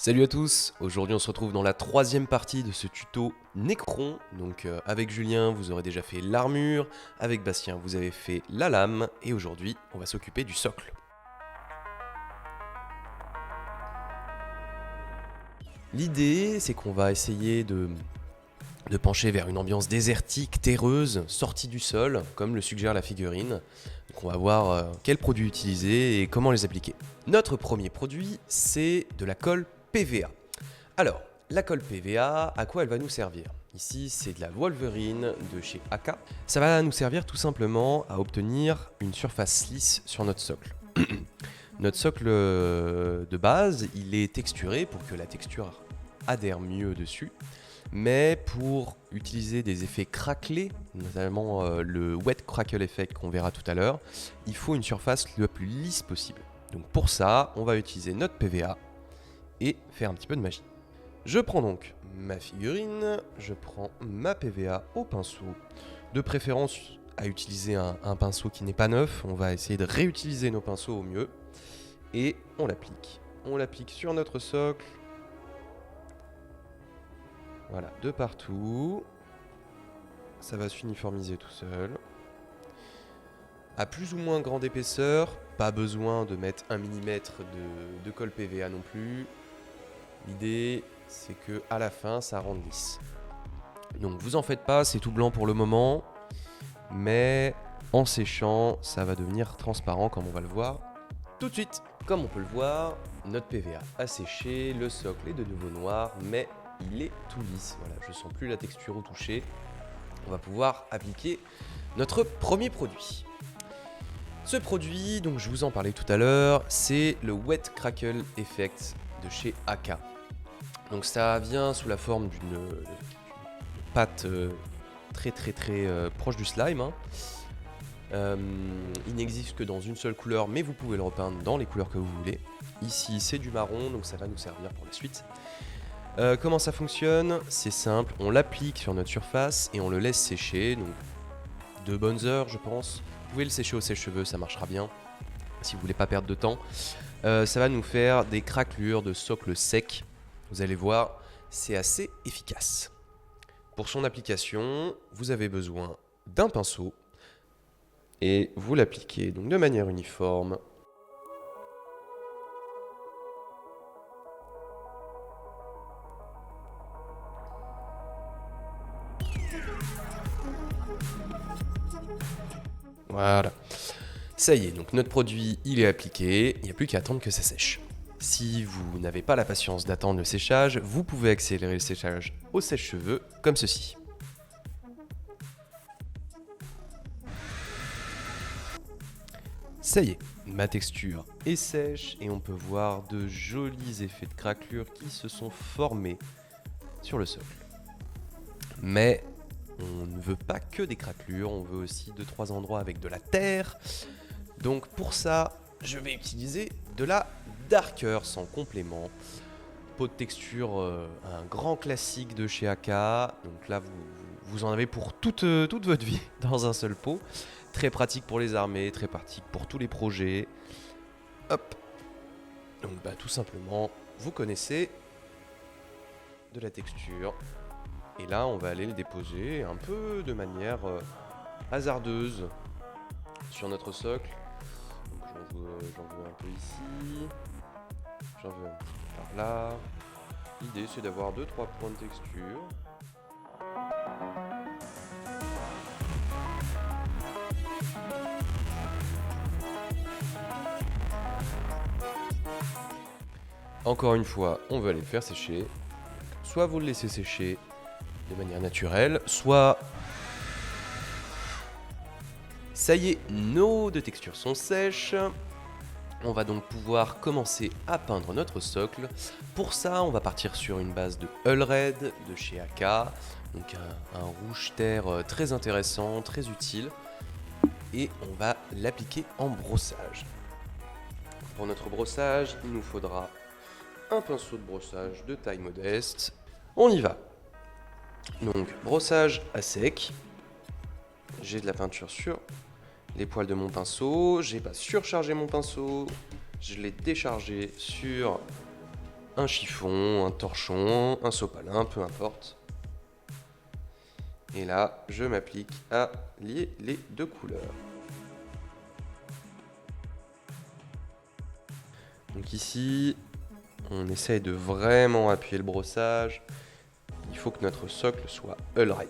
Salut à tous, aujourd'hui on se retrouve dans la troisième partie de ce tuto Necron. Donc avec Julien vous aurez déjà fait l'armure, avec Bastien vous avez fait la lame, et aujourd'hui on va s'occuper du socle. L'idée c'est qu'on va essayer de pencher vers une ambiance désertique, terreuse, sortie du sol, comme le suggère la figurine. Donc on va voir quels produits utiliser et comment les appliquer. Notre premier produit c'est de la colle PVA. Alors, la colle PVA, à quoi elle va nous servir? Ici, c'est de la Wolverine de chez AK. Ça va nous servir tout simplement à obtenir une surface lisse sur notre socle. Notre socle de base, il est texturé pour que la texture adhère mieux dessus. Mais pour utiliser des effets craquelés, notamment le Wet Crackle Effect qu'on verra tout à l'heure, il faut une surface le plus lisse possible. Donc pour ça, on va utiliser notre PVA et faire un petit peu de magie. Je prends donc ma figurine, je prends ma PVA au pinceau, de préférence à utiliser un pinceau qui n'est pas neuf, on va essayer de réutiliser nos pinceaux au mieux, et on l'applique. On l'applique sur notre socle, voilà, de partout, ça va s'uniformiser tout seul. À plus ou moins grande épaisseur, pas besoin de mettre 1 mm de colle PVA non plus. L'idée, c'est que à la fin, ça rende lisse. Donc vous en faites pas, c'est tout blanc pour le moment, mais en séchant, ça va devenir transparent comme on va le voir tout de suite. Comme on peut le voir, notre PVA a séché, le socle est de nouveau noir, mais il est tout lisse. Voilà, je sens plus la texture au toucher. On va pouvoir appliquer notre premier produit. Ce produit, donc je vous en parlais tout à l'heure, c'est le Wet Crackle Effect de chez AK. Donc ça vient sous la forme d'une pâte très proche du slime. Il n'existe que dans une seule couleur, mais vous pouvez le repeindre dans les couleurs que vous voulez. Ici c'est du marron, donc ça va nous servir pour la suite. Comment ça fonctionne? C'est simple, on l'applique sur notre surface et on le laisse sécher, donc 2 bonnes heures je pense. Vous pouvez le sécher au sèche-cheveux, ça marchera bien, si vous voulez pas perdre de temps. Ça va nous faire des craquelures de socle sec. Vous allez voir, c'est assez efficace. Pour son application, vous avez besoin d'un pinceau et vous l'appliquez donc de manière uniforme. Voilà. Ça y est, donc notre produit, il est appliqué, il n'y a plus qu'à attendre que ça sèche. Si vous n'avez pas la patience d'attendre le séchage, vous pouvez accélérer le séchage au sèche-cheveux comme ceci. Ça y est, ma texture est sèche et on peut voir de jolis effets de craquelure qui se sont formés sur le socle. Mais on ne veut pas que des craquelures, on veut aussi 2-3 endroits avec de la terre. Donc pour ça, je vais utiliser de la Darker sans complément. Peau de texture, un grand classique de chez AK. Donc là, vous en avez pour toute votre vie dans un seul pot. Très pratique pour les armées, très pratique pour tous les projets. Hop. Donc tout simplement, vous connaissez de la texture. Et là, on va aller le déposer un peu de manière hasardeuse sur notre socle. Donc j'en veux un peu ici. J'en veux un petit peu par là. L'idée, c'est d'avoir 2-3 points de texture. Encore une fois, on va aller le faire sécher. Soit vous le laissez sécher de manière naturelle, soit... Ça y est, nos deux textures sont sèches. On va donc pouvoir commencer à peindre notre socle. Pour ça, on va partir sur une base de Hull Red de chez AK. Donc un rouge terre très intéressant, très utile. Et on va l'appliquer en brossage. Pour notre brossage, il nous faudra un pinceau de brossage de taille modeste. On y va. Donc brossage à sec. J'ai de la peinture sur les poils de mon pinceau. J'ai pas surchargé mon pinceau. Je l'ai déchargé sur un chiffon, un torchon, un sopalin, peu importe. Et là, je m'applique à lier les deux couleurs. Donc ici, on essaye de vraiment appuyer le brossage. Il faut que notre socle soit hull red.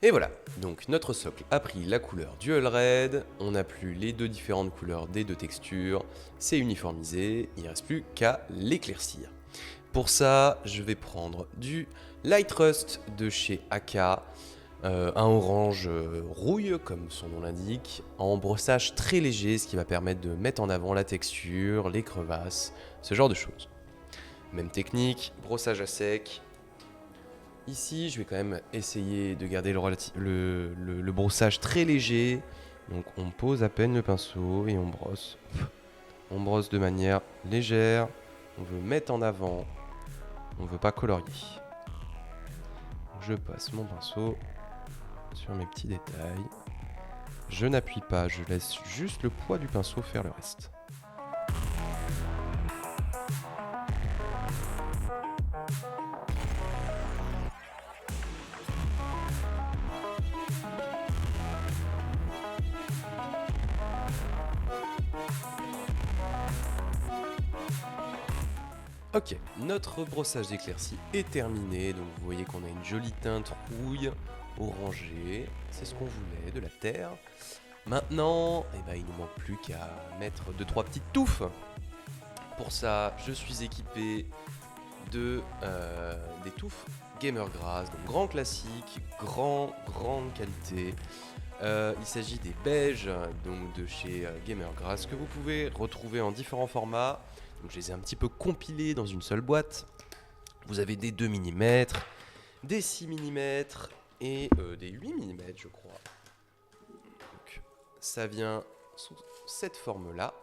Et voilà, donc notre socle a pris la couleur du hull red, on n'a plus les deux différentes couleurs des deux textures, c'est uniformisé, il ne reste plus qu'à l'éclaircir. Pour ça, je vais prendre du Light Rust de chez Aka, un orange rouille comme son nom l'indique, en brossage très léger, ce qui va permettre de mettre en avant la texture, les crevasses, ce genre de choses. Même technique, brossage à sec. Ici, je vais quand même essayer de garder le brossage très léger. Donc on pose à peine le pinceau et on brosse. On brosse de manière légère. On veut mettre en avant. On ne veut pas colorier. Je passe mon pinceau sur mes petits détails. Je n'appuie pas, je laisse juste le poids du pinceau faire le reste. Ok, notre brossage d'éclaircie est terminé, donc vous voyez qu'on a une jolie teinte rouille, orangée, c'est ce qu'on voulait, de la terre. Maintenant, il ne nous manque plus qu'à mettre 2-3 petites touffes. Pour ça, je suis équipé de des touffes Gamer Grass, donc grand classique, grande qualité. Il s'agit des beiges donc de chez Gamer Grass que vous pouvez retrouver en différents formats. Donc je les ai un petit peu compilés dans une seule boîte. Vous avez des 2 mm, des 6 mm et des 8 mm je crois. Donc ça vient sous cette forme-là.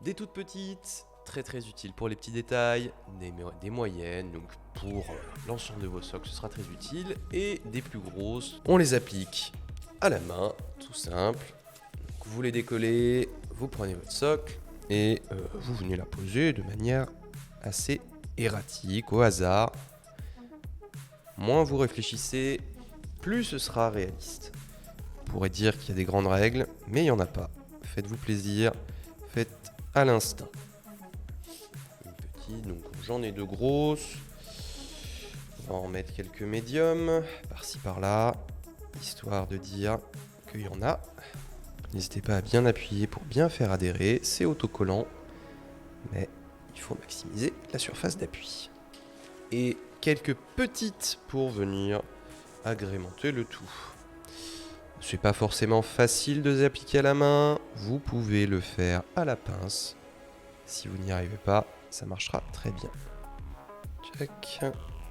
Des toutes petites, très utiles pour les petits détails, des moyennes, donc pour l'ensemble de vos socles ce sera très utile. Et des plus grosses, on les applique à la main, tout simple. Donc vous les décollez, vous prenez votre socle. Et vous venez la poser de manière assez erratique, au hasard. Moins vous réfléchissez, plus ce sera réaliste. On pourrait dire qu'il y a des grandes règles, mais il n'y en a pas. Faites-vous plaisir, faites à l'instinct. Une petite, donc j'en ai 2 grosses. On va en mettre quelques médiums, par-ci par-là, histoire de dire qu'il y en a. N'hésitez pas à bien appuyer pour bien faire adhérer, c'est autocollant, mais il faut maximiser la surface d'appui. Et quelques petites pour venir agrémenter le tout. C'est pas forcément facile de les appliquer à la main, vous pouvez le faire à la pince. Si vous n'y arrivez pas, ça marchera très bien. Check.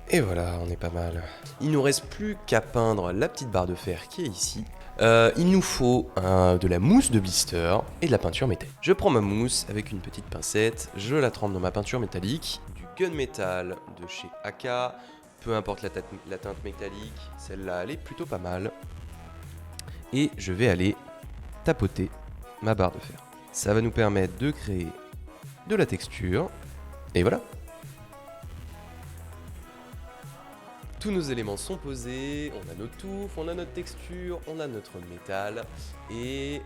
Et voilà, on est pas mal. Il nous reste plus qu'à peindre la petite barre de fer qui est ici. Il nous faut de la mousse de blister et de la peinture métallique. Je prends ma mousse avec une petite pincette, je la trempe dans ma peinture métallique, du gunmetal de chez Aka, peu importe la teinte métallique, celle-là elle est plutôt pas mal. Et je vais aller tapoter ma barre de fer. Ça va nous permettre de créer de la texture, et voilà. Tous nos éléments sont posés, on a nos touffes, on a notre texture, on a notre métal, et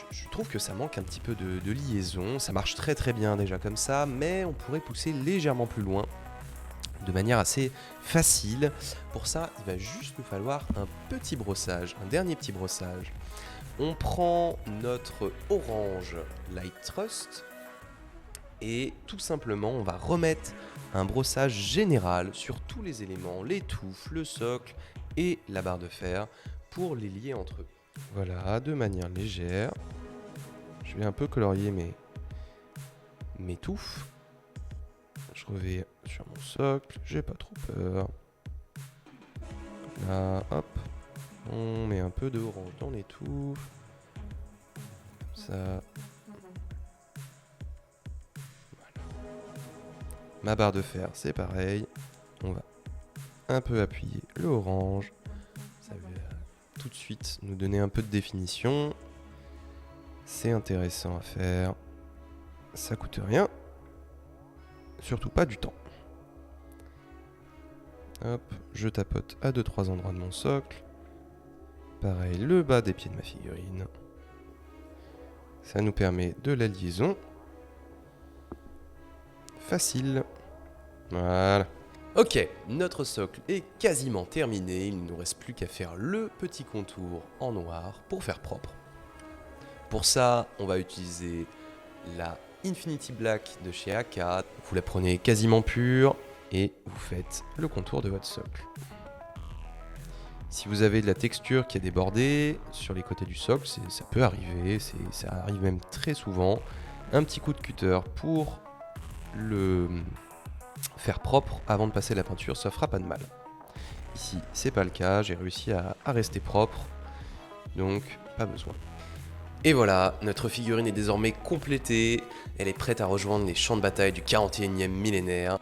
je trouve que ça manque un petit peu de liaison. Ça marche très bien déjà comme ça, mais on pourrait pousser légèrement plus loin, de manière assez facile. Pour ça, il va juste nous falloir un petit brossage, un dernier petit brossage. On prend notre orange Light Rust, et tout simplement on va remettre un brossage général sur tous les éléments, les touffes, le socle et la barre de fer pour les lier entre eux. Voilà, de manière légère. Je vais un peu colorier mes touffes. Je reviens sur mon socle, j'ai pas trop peur. Là, hop, on met un peu d'orange dans les touffes. Comme ça. Ma barre de fer, c'est pareil. On va un peu appuyer le orange. Ça va tout de suite nous donner un peu de définition. C'est intéressant à faire. Ça coûte rien. Surtout pas du temps. Hop, je tapote à 2-3 endroits de mon socle. Pareil, le bas des pieds de ma figurine. Ça nous permet de la liaison. Facile. Voilà. Ok, notre socle est quasiment terminé. Il ne nous reste plus qu'à faire le petit contour en noir pour faire propre. Pour ça, on va utiliser la Infinity Black de chez AK. Vous la prenez quasiment pure et vous faites le contour de votre socle. Si vous avez de la texture qui a débordé sur les côtés du socle, ça peut arriver, ça arrive même très souvent. Un petit coup de cutter pour le faire propre avant de passer la peinture, ça fera pas de mal. Ici, c'est pas le cas, j'ai réussi à rester propre, donc pas besoin. Et voilà, notre figurine est désormais complétée, elle est prête à rejoindre les champs de bataille du 41e millénaire.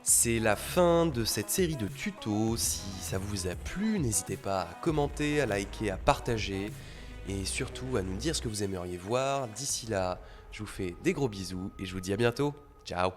C'est la fin de cette série de tutos. Si ça vous a plu, n'hésitez pas à commenter, à liker, à partager et surtout à nous dire ce que vous aimeriez voir. D'ici là, je vous fais des gros bisous et je vous dis à bientôt. Ciao!